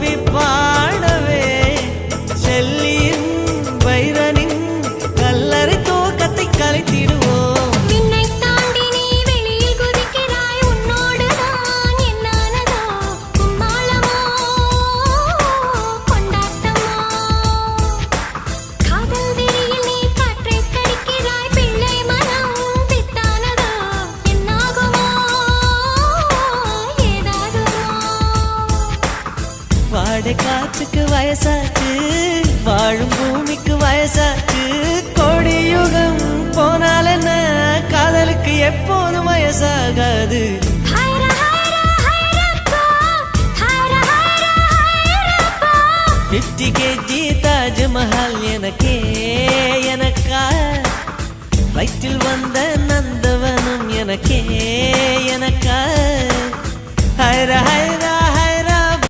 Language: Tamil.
கவி பாடவே செல்லியின் வைரனின் கல்லறை தோக்கத்தை கலைத்திடுவோம். வாடை காற்றுக்கு வயசாச்சு, வாழும் பூமிக்கு வயசாச்சு. கோடியுகம் போனால் என்ன, காதலுக்கு எப்போதும் வயசாகாது. 50 kg தாஜ்மஹால் எனக்கே எனக்கா, வயிற்றில் வந்த நந்தவனம் எனக்கே எனக்கா. ஹைரா ஹைரா